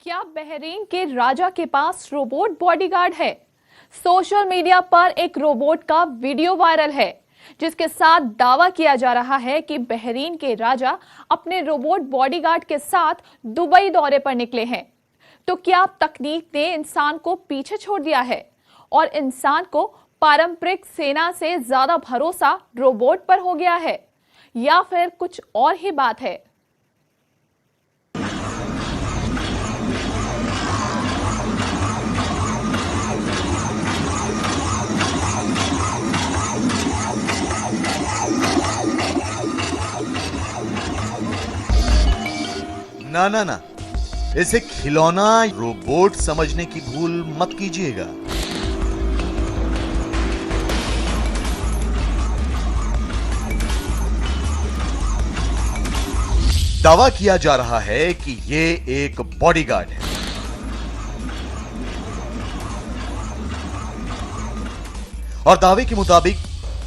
क्या बहरीन के राजा के पास रोबोट बॉडीगार्ड है? सोशल मीडिया पर एक रोबोट का वीडियो वायरल है जिसके साथ दावा किया जा रहा है कि बहरीन के राजा अपने रोबोट बॉडीगार्ड के साथ दुबई दौरे पर निकले हैं। तो क्या तकनीक ने इंसान को पीछे छोड़ दिया है और इंसान को पारंपरिक सेना से ज्यादा भरोसा रोबोट पर हो गया है, या फिर कुछ और ही बात है? ना ना ना, इसे खिलौना रोबोट समझने की भूल मत कीजिएगा। दावा किया जा रहा है कि ये एक बॉडीगार्ड है। और दावे के मुताबिक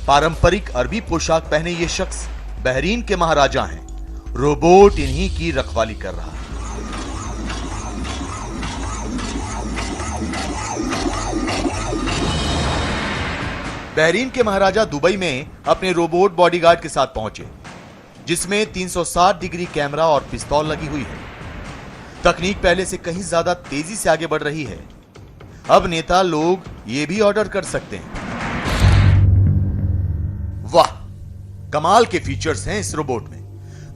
पारंपरिक अरबी पोशाक पहने ये शख्स बहरीन के महाराजा हैं। रोबोट इन्हीं की रखवाली कर रहा है। बहरीन के महाराजा दुबई में अपने रोबोट बॉडीगार्ड के साथ पहुंचे, जिसमें 360 डिग्री कैमरा और पिस्तौल लगी हुई है। तकनीक पहले से कहीं ज्यादा तेजी से आगे बढ़ रही है। अब नेता लोग ये भी ऑर्डर कर सकते हैं। वाह, कमाल के फीचर्स हैं इस रोबोट में।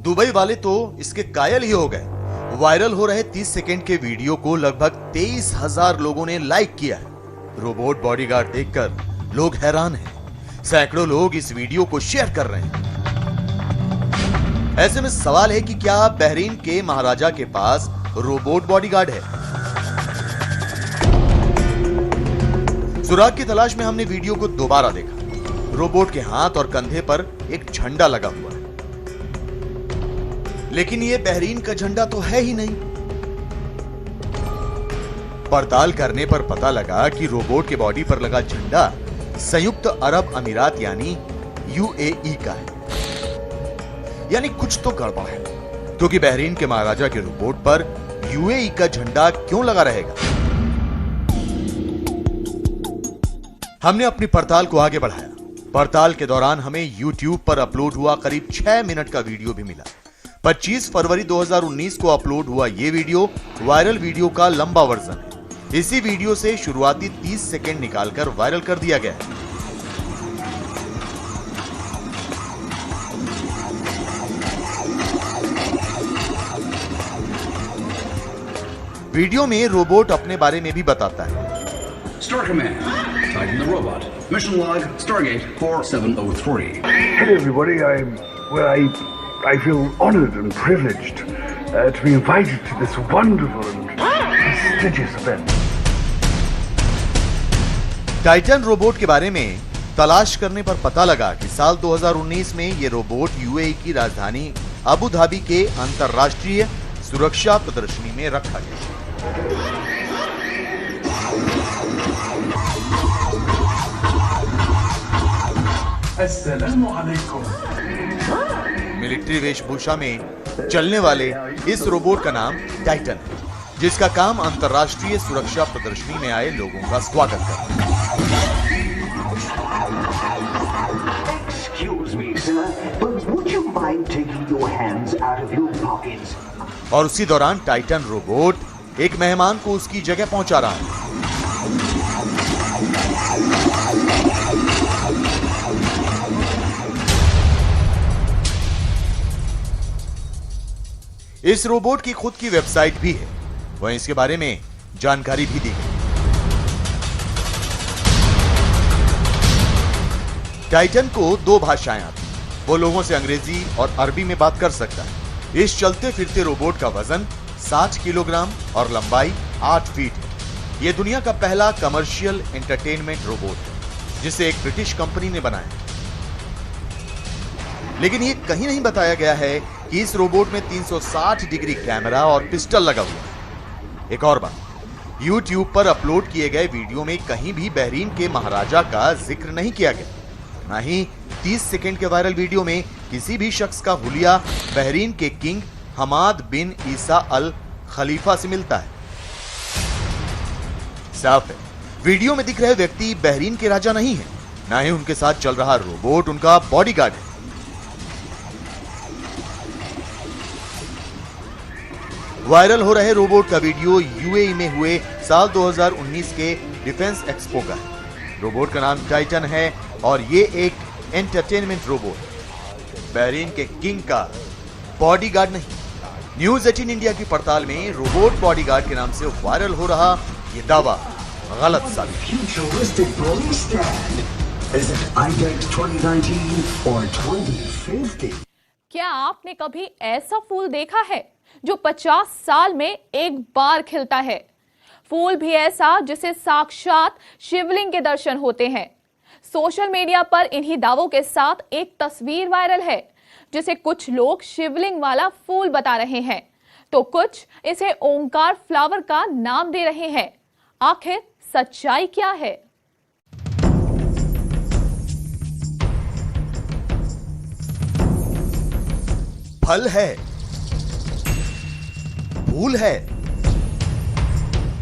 दुबई वाले तो इसके कायल ही हो गए। वायरल हो रहे 30 सेकंड के वीडियो को लगभग 23,000 लोगों ने लाइक किया है। रोबोट बॉडीगार्ड देखकर लोग हैरान हैं। सैकड़ों लोग इस वीडियो को शेयर कर रहे हैं। ऐसे में सवाल है कि क्या बहरीन के महाराजा के पास रोबोट बॉडीगार्ड है? सुराग की तलाश में हमने वीडियो को दोबारा देखा। रोबोट के हाथ और कंधे पर एक झंडा लगा हुआ है, लेकिन यह बहरीन का झंडा तो है ही नहीं। पड़ताल करने पर पता लगा कि रोबोट के बॉडी पर लगा झंडा संयुक्त अरब अमीरात यानी यूएई का है। यानी कुछ तो गड़बड़ है, क्योंकि बहरीन के महाराजा के रोबोट पर यूएई का झंडा क्यों लगा रहेगा? हमने अपनी पड़ताल को आगे बढ़ाया। पड़ताल के दौरान हमें YouTube पर अपलोड हुआ करीब 6 मिनट का वीडियो भी मिला। 25 फरवरी 2019 को अपलोड हुआ यह वीडियो वायरल वीडियो का लंबा वर्जन है। इसी वीडियो से शुरुआती 30 सेकंड निकालकर वायरल कर दिया गया है। वीडियो में रोबोट अपने बारे में भी बताता है। Star Command, Titan the robot. Mission log, Stargate 4703. Hello everybody, I feel honored and privileged to be invited to this wonderful and prestigious event. Titan robot के बारे में तलाश करने पर पता लगा कि साल 2019 में यह रोबोट यूएई की राजधानी अबू धाबी के अंतरराष्ट्रीय सुरक्षा प्रदर्शनी में रखा गया। मिलिट्री वेशभूषा में चलने वाले इस रोबोट का नाम टाइटन है, जिसका काम अंतरराष्ट्रीय सुरक्षा प्रदर्शनी में आए लोगों का स्वागत करना। Excuse me, sir, but would you mind taking your hands out of your pockets? और उसी दौरान टाइटन रोबोट एक मेहमान को उसकी जगह पहुंचा रहा है। इस रोबोट की खुद की वेबसाइट भी है, वहीं इसके बारे में जानकारी भी दी गई। टाइटन को 2 भाषाएं आती हैं। वो लोगों से अंग्रेजी और अरबी में बात कर सकता है। इस चलते फिरते रोबोट का वजन 60 किलोग्राम और लंबाई 8 फीट है। यह दुनिया का पहला कमर्शियल एंटरटेनमेंट रोबोट है, जिसे एक ब्रिटिश कंपनी ने बनाया। लेकिन यह कहीं नहीं बताया गया है कि इस रोबोट में 360 डिग्री कैमरा और पिस्टल लगा हुआ है। एक और बात, YouTube पर अपलोड किए गए वीडियो में कहीं भी बहरीन के महाराजा का जिक्र नहीं किया गया। न ही 30 सेकंड के वायरल वीडियो में किसी भी शख्स का हुलिया बहरीन के किंग हमाद बिन ईसा अल खलीफा से मिलता है। साफ है, वीडियो में दिख रहे व्यक्ति बहरीन के राजा नहीं है, ना ही उनके साथ चल रहा रोबोट उनका बॉडीगार्ड है। वायरल हो रहे रोबोट का वीडियो यूएई में हुए साल 2019 के डिफेंस एक्सपो का है। रोबोट का नाम टाइटन है और ये एक एंटरटेनमेंट रोबोट, बहरीन के किंग का बॉडीगार्ड नहीं। न्यूज 18 इंडिया की पड़ताल में रोबोट बॉडीगार्ड के नाम से वायरल हो रहा ये दावा गलत साबित। Futuristic police stand. Is it IDEX 2019 or 2050? क्या आपने कभी ऐसा फूल देखा है जो 50 साल में एक बार खिलता है? फूल भी ऐसा जिसे साक्षात शिवलिंग के दर्शन होते हैं। सोशल मीडिया पर इन्हीं दावों के साथ एक तस्वीर वायरल है जिसे कुछ लोग शिवलिंग वाला फूल बता रहे हैं तो कुछ इसे ओंकार फ्लावर का नाम दे रहे हैं। आखिर सच्चाई क्या है? फल है, फूल है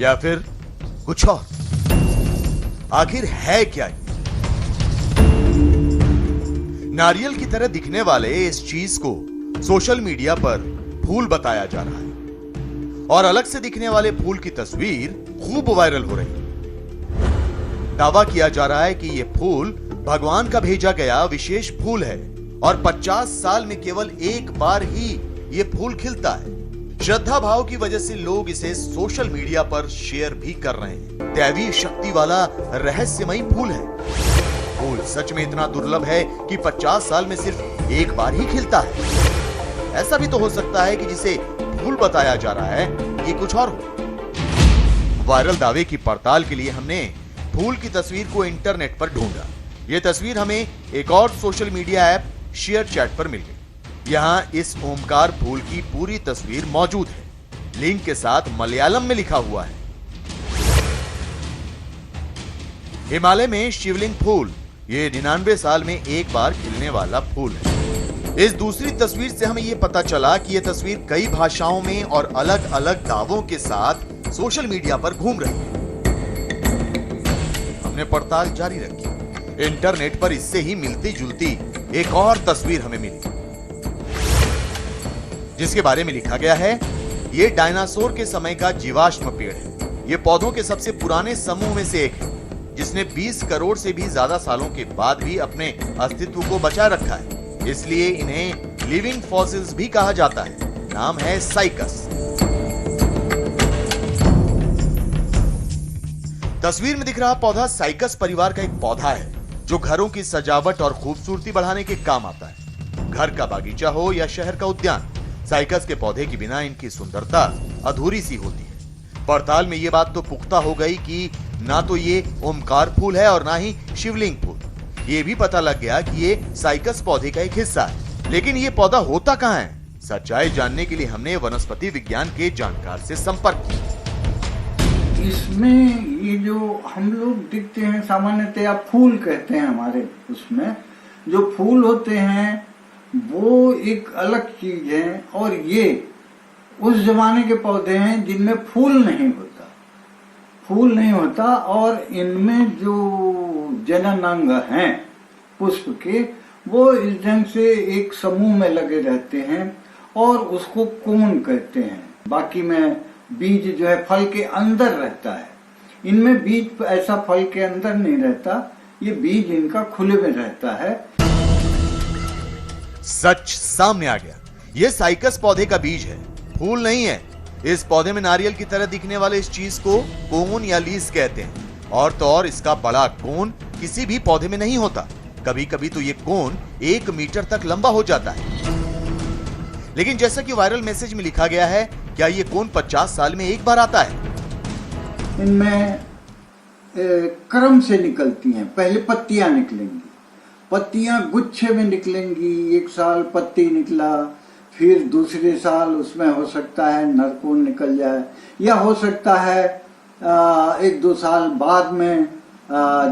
या फिर कुछ और? आखिर है क्या ये? नारियल की तरह दिखने वाले इस चीज को सोशल मीडिया पर फूल बताया जा रहा है और अलग से दिखने वाले फूल की तस्वीर खूब वायरल हो रही है। दावा किया जा रहा है कि यह फूल भगवान का भेजा गया विशेष फूल है और 50 साल में केवल एक बार ही यह फूल खिलता है। श्रद्धा भाव की वजह से लोग इसे सोशल मीडिया पर शेयर भी कर रहे हैं। दैवीय शक्ति वाला रहस्यमयी फूल है। फूल सच में इतना दुर्लभ है कि 50 साल में सिर्फ एक बार ही खिलता है। ऐसा भी तो हो सकता है कि जिसे फूल बताया जा रहा है ये कुछ और हो। वायरल दावे की पड़ताल के लिए हमने फूल की तस्वीर को इंटरनेट पर ढूंढा। ये तस्वीर हमें एक और social media app share chat पर मिल गई। यहाँ इस ओमकार फूल की पूरी तस्वीर मौजूद है। लिंक के साथ मलयालम में लिखा हुआ है, हिमालय में शिवलिंग फूल, ये 99 साल में एक बार खिलने वाला फूल है। इस दूसरी तस्वीर से हमें यह पता चला कि यह तस्वीर कई भाषाओं में और अलग अलग दावों के साथ सोशल मीडिया पर घूम रही है। हमने पड़ताल जारी रखी। इंटरनेट पर इससे ही मिलती जुलती एक और तस्वीर हमें मिली जिसके बारे में लिखा गया है, ये डायनासोर के समय का जीवाश्म पेड़ है। ये पौधों के सबसे पुराने समूह में से एक है जिसने 20 करोड़ से भी ज्यादा सालों के बाद भी अपने अस्तित्व को बचाए रखा है। इसलिए इन्हें लिविंग फॉसिल्स भी कहा जाता है। नाम है साइकस। तस्वीर में दिख रहा पौधा साइकस परिवार का एक पौधा है जो घरों की सजावट और खूबसूरती बढ़ाने के काम आता है। घर का बागीचा हो या शहर का उद्यान, साइकस के पौधे के बिना इनकी सुंदरता अधूरी सी होती है। पड़ताल में ये बात तो पुख्ता हो गई कि ना तो ये ओमकार फूल है और ना ही शिवलिंग फूल। ये भी पता लग गया कि ये साइकस पौधे का एक हिस्सा है, लेकिन ये पौधा होता कहाँ है? सच्चाई जानने के लिए हमने वनस्पति विज्ञान के जानकार से संपर्क किया। इसमें ये जो हम लोग दिखते हैं सामान्यतः फूल कहते हैं हमारे, उसमें जो फूल होते हैं वो एक अलग चीज है और ये उस जमाने के पौधे हैं जिनमें फूल नहीं होता और इनमें जो जनन अंग हैं पुष्प के वो इस ढंग से एक समूह में लगे रहते हैं और उसको कोन कहते हैं। बाकी में बीज जो है फल के अंदर रहता है। इनमें बीज ऐसा फल के अंदर नहीं रहता, ये बीज इनका खुले में रहता है। सच सामने आ गया। ये साइकस पौधे का बीज है, फूल नहीं है। इस पौधे में नारियल की तरह दिखने वाले इस चीज को कोन या लीस कहते हैं। और तो और इसका बड़ा कोन किसी भी पौधे में नहीं होता। कभी कभी तो ये कोन 1 मीटर तक लंबा हो जाता है। लेकिन जैसा कि वायरल मैसेज में लिखा गया है, क्या ये कोन 50 साल में एक बार आता है? इनमें क्रम से निकलती हैं। पहले पत्तियां निकलेंगी, पत्तियां गुच्छे में निकलेंगी। एक साल पत्ती निकला, फिर दूसरे साल उसमें हो सकता है नरकोन निकल जाए, या हो सकता है 1-2 साल बाद में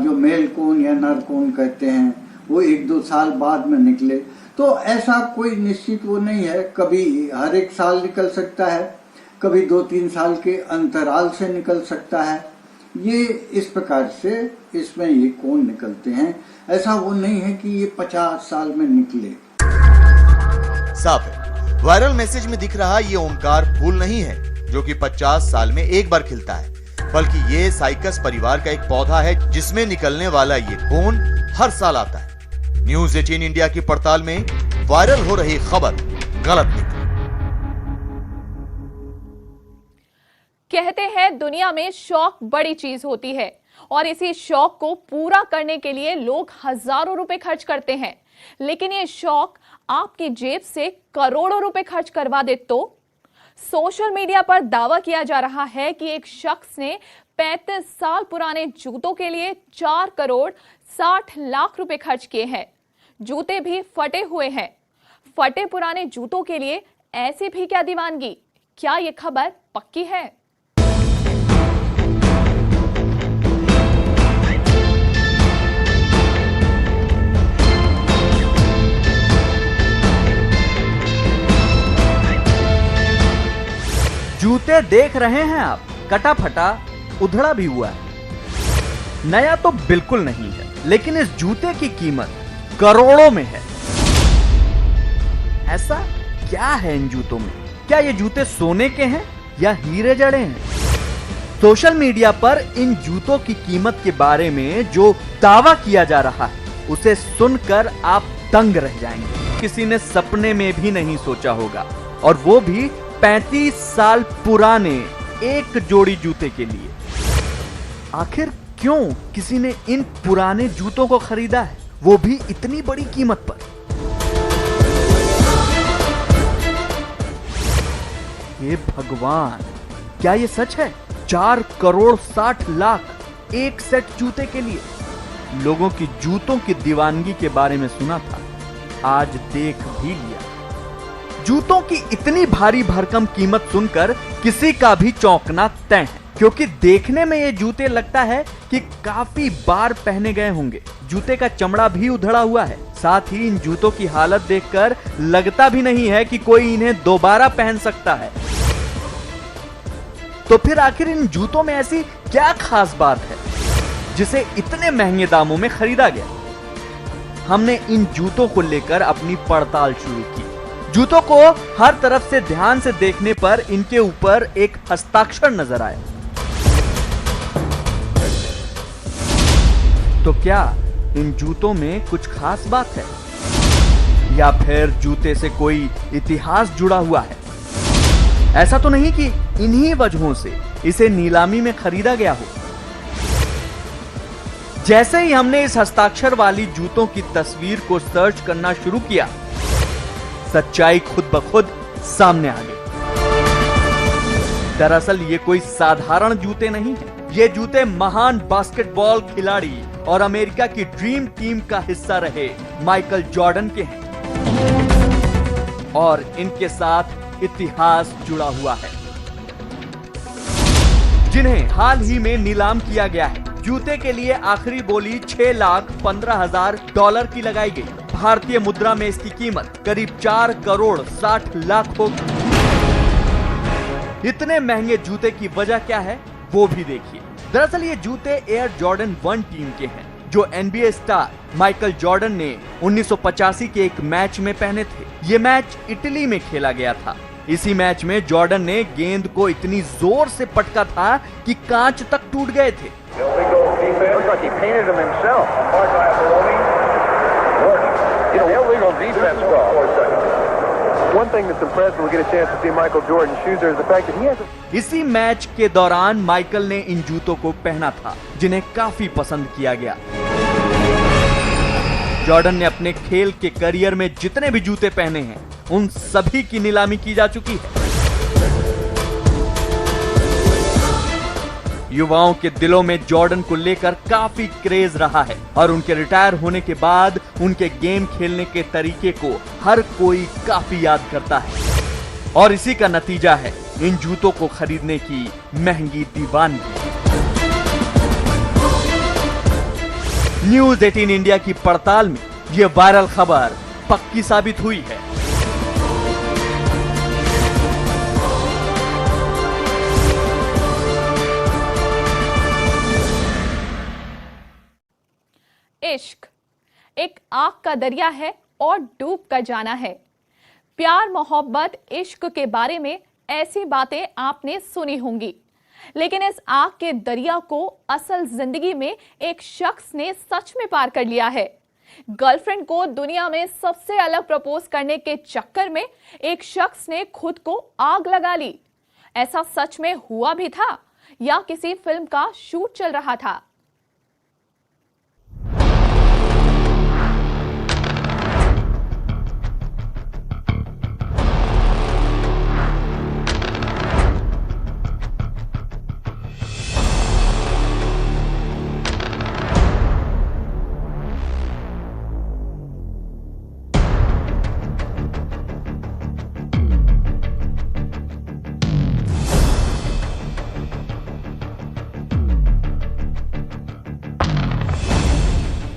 जो मेल कोन या नरकोन कहते हैं वो 1-2 साल बाद में निकले। तो ऐसा कोई निश्चित वो नहीं है, कभी हर एक साल निकल सकता है, कभी 2-3 साल के अंतराल से निकल सकता है। ये इस प्रकार से इसमें ये कोण निकलते हैं। ऐसा वो नहीं है कि ये 50 साल में निकले। साफ है, वायरल मैसेज में दिख रहा ये ओमकार फूल नहीं है जो कि 50 साल में एक बार खिलता है, बल्कि ये साइकस परिवार का एक पौधा है जिसमें निकलने वाला ये कोण हर साल आता है। न्यूज़ 18 इंडिया की पड़ताल में वायरल हो रही खबर गलत निकली। कहते हैं दुनिया में शौक बड़ी चीज होती है और इसी शौक को पूरा करने के लिए लोग हजारों रुपए खर्च करते हैं, लेकिन ये शौक आपकी जेब से करोड़ों रुपए खर्च करवा दे तो? सोशल मीडिया पर दावा किया जा रहा है कि एक शख्स ने 35 साल पुराने जूतों के लिए 4 करोड़ 60 लाख रुपए खर्च किए हैं। जूते भी फटे हुए हैं। फटे पुराने जूतों के लिए ऐसी भी क्या दीवानगी? क्या ये खबर पक्की है? जूते देख रहे हैं आप, कटा फटा उधड़ा भी हुआ है। नया तो बिल्कुल नहीं है, लेकिन इस जूते की कीमत करोड़ों में है। ऐसा क्या है इन जूतों में? क्या ये जूते सोने के हैं या हीरे जड़े हैं? सोशल मीडिया पर इन जूतों की कीमत के बारे में जो दावा किया जा रहा है उसे सुनकर आप दंग रह जाएंगे। किसी ने सपने में भी नहीं सोचा होगा, और वो भी 35 साल पुराने एक जोड़ी जूते के लिए। आखिर क्यों किसी ने इन पुराने जूतों को खरीदा है, वो भी इतनी बड़ी कीमत पर? हे भगवान, क्या ये सच है? 4 करोड़ 60 लाख एक सेट जूते के लिए? लोगों की जूतों की दीवानगी के बारे में सुना था, आज देख भी लिया। जूतों की इतनी भारी भरकम कीमत सुनकर किसी का भी चौंकना तय है, क्योंकि देखने में ये जूते लगता है कि काफी बार पहने गए होंगे। जूते का चमड़ा भी उधड़ा हुआ है। साथ ही इन जूतों की हालत देखकर लगता भी नहीं है कि कोई इन्हें दोबारा पहन सकता है। तो फिर आखिर इन जूतों में ऐसी क्या खास बात है जिसे इतने महंगे दामों में खरीदा गया? हमने इन जूतों को लेकर अपनी पड़ताल शुरू की। जूतों को हर तरफ से ध्यान से देखने पर इनके ऊपर एक हस्ताक्षर नजर आया। तो क्या इन जूतों में कुछ खास बात है, या फिर जूते से कोई इतिहास जुड़ा हुआ है? ऐसा तो नहीं कि इन्हीं वजहों से इसे नीलामी में खरीदा गया हो। जैसे ही हमने इस हस्ताक्षर वाली जूतों की तस्वीर को सर्च करना शुरू किया, सच्चाई खुद ब खुद सामने आ गई। दरअसल ये कोई साधारण जूते नहीं है। ये जूते महान बास्केटबॉल खिलाड़ी और अमेरिका की ड्रीम टीम का हिस्सा रहे माइकल जॉर्डन के हैं, और इनके साथ इतिहास जुड़ा हुआ है, जिन्हें हाल ही में नीलाम किया गया है। जूते के लिए आखिरी बोली $6,15,000 की लगाई गई। भारतीय मुद्रा में इसकी कीमत करीब 4 करोड़ 60 लाख होगी। इतने महंगे जूते की वजह क्या है वो भी देखिए। दरअसल ये जूते एयर जॉर्डन 1 टीम के हैं, जो NBA स्टार माइकल जॉर्डन ने 1985 के एक मैच में पहने थे। ये मैच इटली में खेला गया था। इसी मैच में जॉर्डन ने गेंद को इतनी जोर से पटका था कि कांच तक टूट गए थे। इसी मैच के दौरान माइकल ने इन जूतों को पहना था, जिन्हें काफी पसंद किया गया। जॉर्डन ने अपने खेल के करियर में जितने भी जूते पहने हैं, उन सभी की नीलामी की जा चुकी है। युवाओं के दिलों में जॉर्डन को लेकर काफी क्रेज रहा है, और उनके रिटायर होने के बाद उनके गेम खेलने के तरीके को हर कोई काफी याद करता है, और इसी का नतीजा है इन जूतों को खरीदने की महंगी दीवानगी। न्यूज़ 18 इंडिया की पड़ताल में यह वायरल खबर पक्की साबित हुई है। इश्क एक आग का दरिया है और डूब कर जाना है। प्यार, मोहब्बत, इश्क के बारे में ऐसी बातें आपने सुनी होंगी, लेकिन इस आग के दरिया को असल जिंदगी में एक शख्स ने सच में पार कर लिया है। गर्लफ्रेंड को दुनिया में सबसे अलग प्रपोज करने के चक्कर में एक शख्स ने खुद को आग लगा ली। ऐसा सच में हुआ भी था या किसी फिल्म का शूट चल रहा था?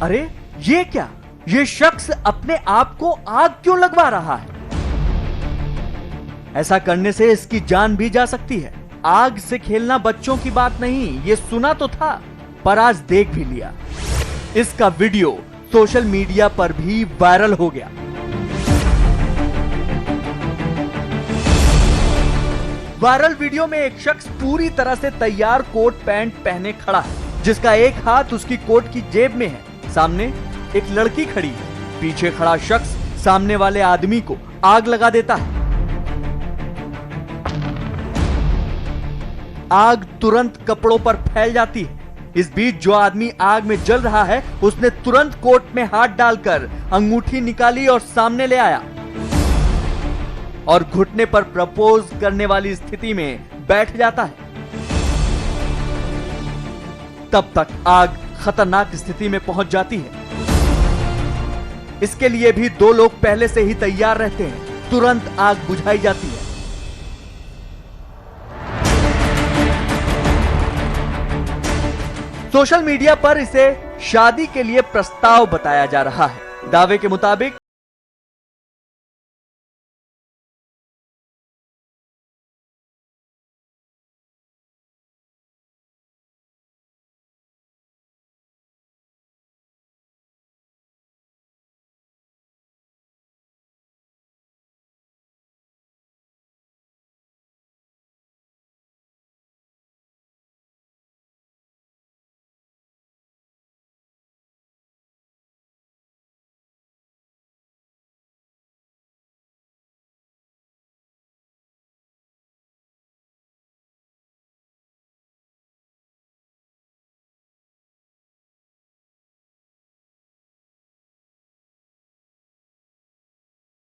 अरे ये क्या? ये शख्स अपने आप को आग क्यों लगवा रहा है? ऐसा करने से इसकी जान भी जा सकती है। आग से खेलना बच्चों की बात नहीं, ये सुना तो था, पर आज देख भी लिया। इसका वीडियो सोशल मीडिया पर भी वायरल हो गया। वायरल वीडियो में एक शख्स पूरी तरह से तैयार कोट पैंट पहने खड़ा है, जिसका एक हाथ उसकी कोट की जेब में है। सामने एक लड़की खड़ी है। पीछे खड़ा शख्स सामने वाले आदमी को आग लगा देता है। आग तुरंत कपड़ों पर फैल जाती है। इस बीच जो आदमी आग में जल रहा है, उसने तुरंत कोट में हाथ डालकर अंगूठी निकाली और सामने ले आया और घुटने पर प्रपोज करने वाली स्थिति में बैठ जाता है। तब तक आग खतरनाक स्थिति में पहुंच जाती है। इसके लिए भी दो लोग पहले से ही तैयार रहते हैं। तुरंत आग बुझाई जाती है। सोशल मीडिया पर इसे शादी के लिए प्रस्ताव बताया जा रहा है। दावे के मुताबिक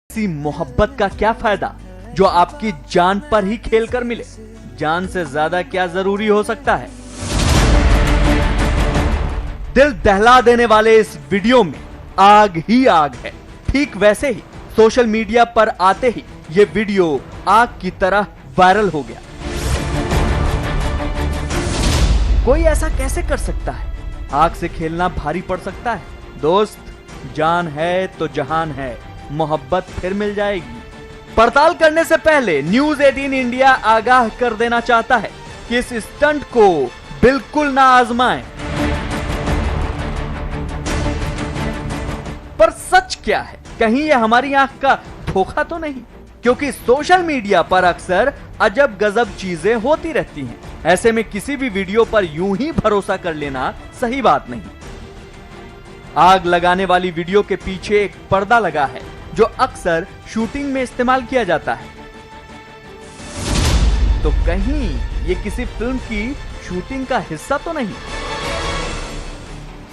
इसी मोहब्बत का क्या फायदा जो आपकी जान पर ही खेलकर मिले? जान से ज्यादा क्या जरूरी हो सकता है? दिल दहला देने वाले इस वीडियो में आग ही आग है। ठीक वैसे ही सोशल मीडिया पर आते ही यह वीडियो आग की तरह वायरल हो गया। कोई ऐसा कैसे कर सकता है? आग से खेलना भारी पड़ सकता है। दोस्त, जान है तो जहान है, मोहब्बत फिर मिल जाएगी। पड़ताल करने से पहले न्यूज 18 इंडिया आगाह कर देना चाहता है कि इस स्टंट को बिल्कुल ना आजमाएं। पर सच क्या है? कहीं यह हमारी आंख का धोखा तो नहीं? क्योंकि सोशल मीडिया पर अक्सर अजब गजब चीजें होती रहती हैं। ऐसे में किसी भी वीडियो पर यूं ही भरोसा कर लेना सही बात नहीं। आग लगाने वाली वीडियो के पीछे एक पर्दा लगा है जो अक्सर शूटिंग में इस्तेमाल किया जाता है। तो कहीं ये किसी फिल्म की शूटिंग का हिस्सा तो नहीं?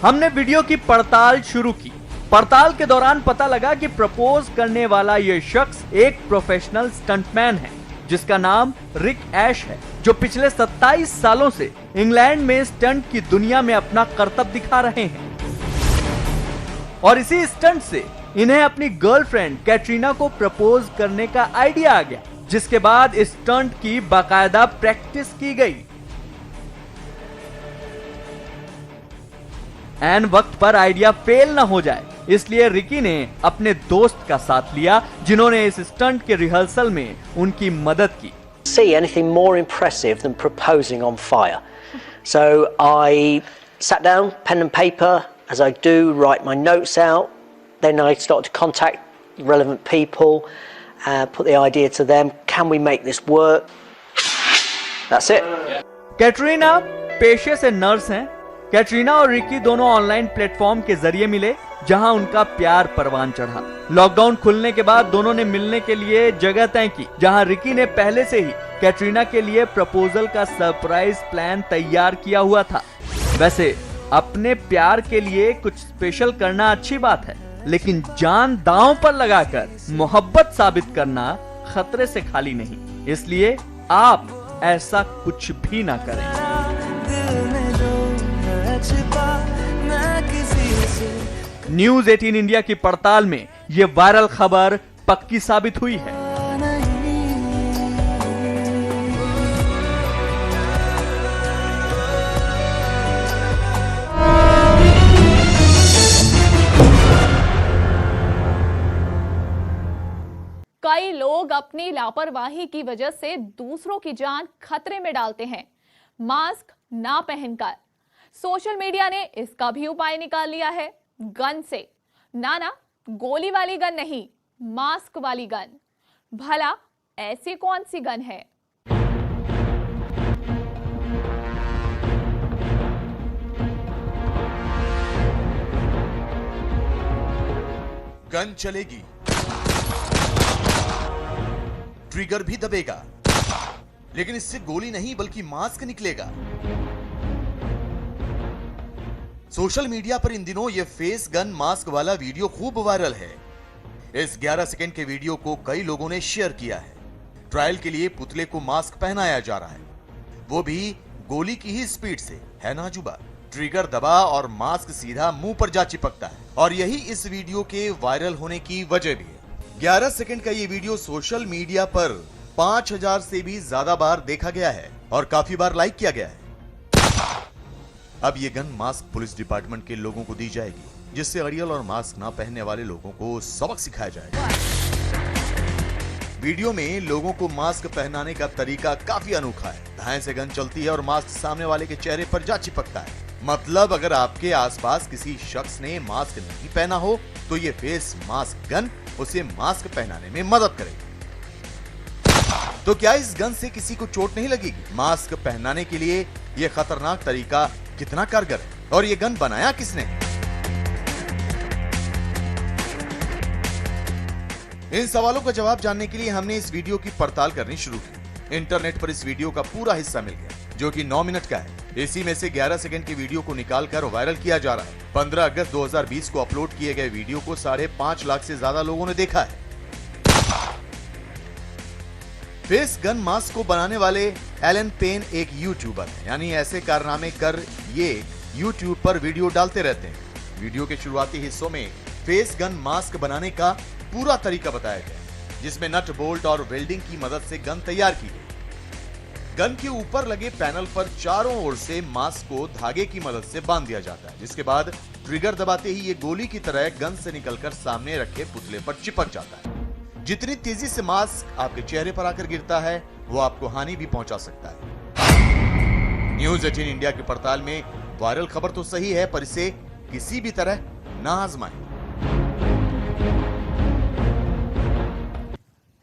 हमने वीडियो की पड़ताल शुरू की। पड़ताल के दौरान पता लगा कि प्रपोज करने वाला यह शख्स एक प्रोफेशनल स्टंटमैन है जिसका नाम रिक ऐश है, जो पिछले 27 सालों से इंग्लैंड में स्टंट की दुनिया में अपना करतब दिखा रहे हैं। और इसी स्टंट से इन्हें अपनी गर्लफ्रेंड कैटरीना को प्रपोज करने का आइडिया आ गया, जिसके बाद इस स्टंट की बाकायदा प्रैक्टिस की गई। ऐन वक्त पर आइडिया फेल ना हो जाए, इसलिए रिकी ने अपने दोस्त का साथ लिया, जिन्होंने इस स्टंट के रिहर्सल में उनकी मदद की। See anything more impressive than proposing on fire? So I sat down, pen and paper, as I do write my notes out, then I start to contact relevant people, put the idea to them. Can we make this work? That's it. Katrina पेशे से nurse हैं। कैटरीना और Ricky दोनों online platform के जरिए मिले, जहां उनका प्यार परवान चढ़ा। लॉकडाउन खुलने के बाद दोनों ने मिलने के लिए जगह तय की, जहां रिकी ने पहले से ही कैटरीना के लिए प्रपोजल का सरप्राइज प्लान तैयार किया हुआ था। वैसे अपने प्यार के लिए कुछ स्पेशल करना अच्छी बात है, लेकिन जान दांव पर लगाकर मोहब्बत साबित करना खतरे से खाली नहीं। इसलिए आप ऐसा कुछ भी ना करें। न्यूज़ 18 इंडिया की पड़ताल में ये वायरल खबर पक्की साबित हुई है। कई लोग अपनी लापरवाही की वजह से दूसरों की जान खतरे में डालते हैं, मास्क ना पहनकर। सोशल मीडिया ने इसका भी उपाय निकाल लिया है, गन से। ना गोली वाली गन नहीं, मास्क वाली गन। भला ऐसी कौन सी गन है? गन चलेगी, ट्रिगर भी दबेगा, लेकिन इससे गोली नहीं बल्कि मास्क निकलेगा। सोशल मीडिया पर इन दिनों यह फेस गन मास्क वाला वीडियो खूब वायरल है। इस 11 सेकंड के वीडियो को कई लोगों ने शेयर किया है। ट्रायल के लिए पुतले को मास्क पहनाया जा रहा है, वो भी गोली की ही स्पीड से। है ना अजूबा? ट्रिगर दबा और मास्क सीधा मुंह पर जा चिपकता है, और यही इस वीडियो के वायरल होने की वजह भी है। 11 सेकंड का ये वीडियो सोशल मीडिया पर 5000 से भी ज्यादा बार देखा गया है और काफी बार लाइक किया गया है। अब ये गन मास्क पुलिस डिपार्टमेंट के लोगों को दी जाएगी, जिससे अड़ियल और मास्क ना पहनने वाले लोगों को सबक सिखाया जाएगा। वीडियो में लोगों को मास्क पहनाने का तरीका काफी अनोखा है। दाएं से गन चलती है और मास्क सामने वाले के चेहरे पर जा चिपकता है। मतलब अगर आपके आसपास किसी शख्स ने मास्क नहीं पहना हो तो ये फेस मास्क गन उसे मास्क पहनाने में मदद करेगी। तो क्या इस गन से किसी को चोट नहीं लगेगी? मास्क पहनाने के लिए यह खतरनाक तरीका कितना कारगर है, और ये गन बनाया किसने? इन सवालों का जवाब जानने के लिए हमने इस वीडियो की पड़ताल करनी शुरू की। इंटरनेट पर इस वीडियो का पूरा हिस्सा मिल गया, जो कि 9 मिनट का है। इसी में से 11 सेकंड की वीडियो को निकालकर वायरल किया जा रहा है। 15 अगस्त 2020 को अपलोड किए गए वीडियो को 5.5 लाख से ज्यादा लोगों ने देखा है। फेस गन मास्क को बनाने वाले एलन पेन एक यूट्यूबर है, यानी ऐसे कारनामे कर ये यूट्यूब पर वीडियो डालते रहते हैं। वीडियो के शुरुआती हिस्सों में फेस गन मास्क बनाने का पूरा तरीका बताया गया, जिसमें नट बोल्ट और वेल्डिंग की मदद से गन तैयार की गई। गन के ऊपर लगे पैनल पर चारों ओर से मास्क को धागे की मदद से बांध दिया जाता है, जिसके बाद ट्रिगर दबाते ही ये गोली की तरह गन से निकलकर सामने रखे पुतले पर चिपक जाता है। जितनी तेजी से मास्क आपके चेहरे पर आकर गिरता है, वो आपको हानि भी पहुंचा सकता है। न्यूज़ 18 इंडिया की पड़ताल में वायरल खबर तो सही है, पर इसे किसी भी तरह ना आजमाएं।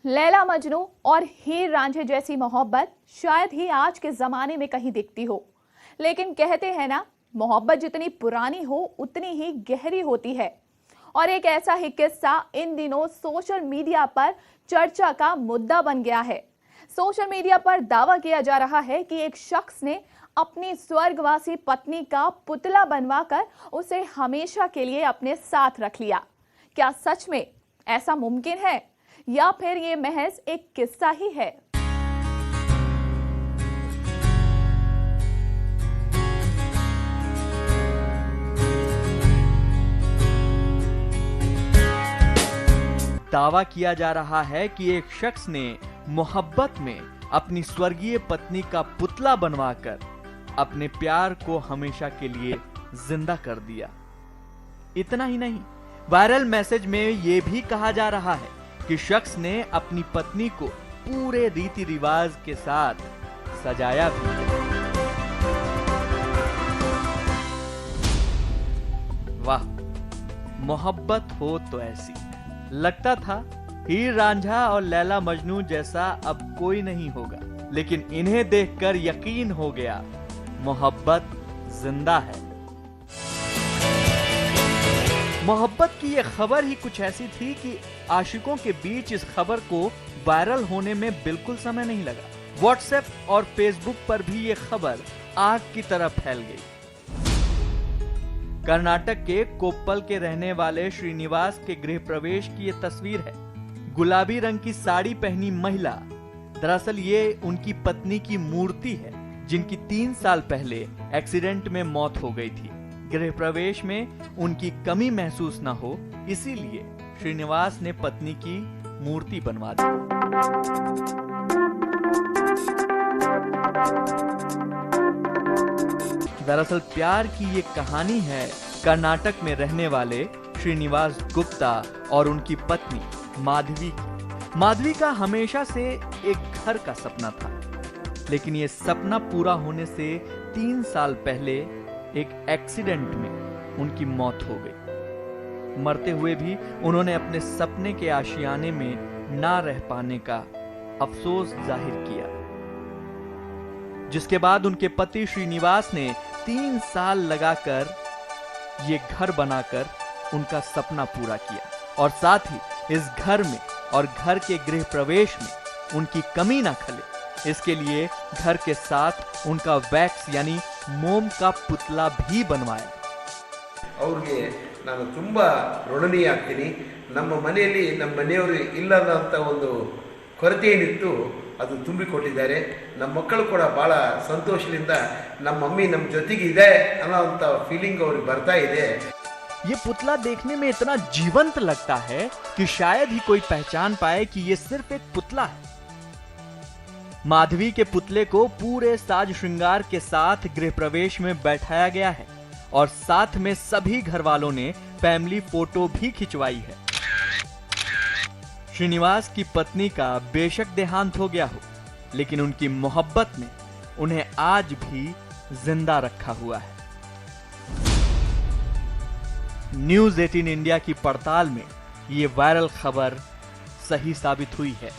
लैला मजनू और हीर रांझे जैसी मोहब्बत शायद ही आज के जमाने में कहीं दिखती हो, लेकिन कहते हैं ना, मोहब्बत जितनी पुरानी हो उतनी ही गहरी होती है। और एक ऐसा ही किस्सा इन दिनों सोशल मीडिया पर चर्चा का मुद्दा बन गया है। सोशल मीडिया पर दावा किया जा रहा है कि एक शख्स ने अपनी स्वर्गवासी पत्नी का पुतला बनवाकर उसे हमेशा के लिए अपने साथ रख लिया। क्या सच में ऐसा मुमकिन है, या फिर ये महज एक किस्सा ही है? दावा किया जा रहा है कि एक शख्स ने मोहब्बत में अपनी स्वर्गीय पत्नी का पुतला बनवाकर अपने प्यार को हमेशा के लिए जिंदा कर दिया। इतना ही नहीं, वायरल मैसेज में यह भी कहा जा रहा है कि शख्स ने अपनी पत्नी को पूरे रीति रिवाज के साथ सजाया भी। मोहब्बत हो तो ऐसी। लगता था हीर रांझा और लैला मजनू जैसा अब कोई नहीं होगा, लेकिन इन्हें देखकर यकीन हो गया, मोहब्बत जिंदा है। मोहब्बत की यह खबर ही कुछ ऐसी थी कि आशिकों के बीच इस खबर को वायरल होने में बिल्कुल समय नहीं लगा। व्हाट्सएप और फेसबुक पर भी यह खबर आग की तरह फैल गई। कर्नाटक के कोप्पल के रहने वाले श्रीनिवास के गृह प्रवेश की यह तस्वीर है। गुलाबी रंग की साड़ी पहनी महिला, दरअसल ये उनकी पत्नी की मूर्ति है, जिनकी 3 साल पहले एक्सीडेंट में मौत हो गई थी। गृह प्रवेश में उनकी कमी महसूस न हो, इसीलिए श्रीनिवास ने पत्नी की मूर्ति बनवा दी। दरअसल प्यार की ये कहानी है कर्नाटक में रहने वाले श्रीनिवास गुप्ता और उनकी पत्नी माधवी की। माधवी का हमेशा से एक घर का सपना था, लेकिन ये सपना पूरा होने से 3 साल पहले एक एक्सीडेंट में उनकी मौत हो गई। मरते हुए भी उन्होंने अपने सपने के आशियाने में ना रह पाने का अफसोस जाहिर किया, जिसके बाद उनके पति श्रीनिवास ने 3 साल लगाकर ये घर बनाकर उनका सपना पूरा किया, और साथ ही इस घर में और घर के गृह प्रवेश में उनकी कमी ना खले, इसके लिए घर के साथ उनका वैक्स यानी मोम का पुतला भी बनवाया। ಅವ್ರಿಗೆ ನಾನು ತುಂಬ ಋಣನೀಯ ಆಗ್ತೀನಿ. ನಮ್ಮ ಮನೆಯಲ್ಲಿ ನಮ್ಮ ಮನೆಯವರು ಇಲ್ಲದಂಥ ಒಂದು ಕೊರತೆ ಏನಿತ್ತು ಅದು ತುಂಬಿಕೊಟ್ಟಿದ್ದಾರೆ. ನಮ್ಮ ಮಕ್ಕಳು ಕೂಡ ಭಾಳ ಸಂತೋಷದಿಂದ ನಮ್ಮ ಮಮ್ಮಿ ನಮ್ಮ ಜೊತೆಗೆ ಇದೆ ಅನ್ನೋಂಥ ಫೀಲಿಂಗ್ ಅವ್ರಿಗೆ ಬರ್ತಾ ಇದೆ. ये पुतला देखने में इतना जीवंत लगता है कि शायद ही कोई पहचान पाए कि ये सिर्फ एक पुतला है। माधवी के पुतले को पूरे साज श्रृंगार के साथ गृह प्रवेश में बैठाया गया है और साथ में सभी घर वालों ने फैमिली फोटो भी खिंचवाई है। श्रीनिवास की पत्नी का बेशक देहांत हो गया हो, लेकिन उनकी मोहब्बत ने उन्हें आज भी जिंदा रखा हुआ है। न्यूज़ 18 इंडिया की पड़ताल में ये वायरल खबर सही साबित हुई है।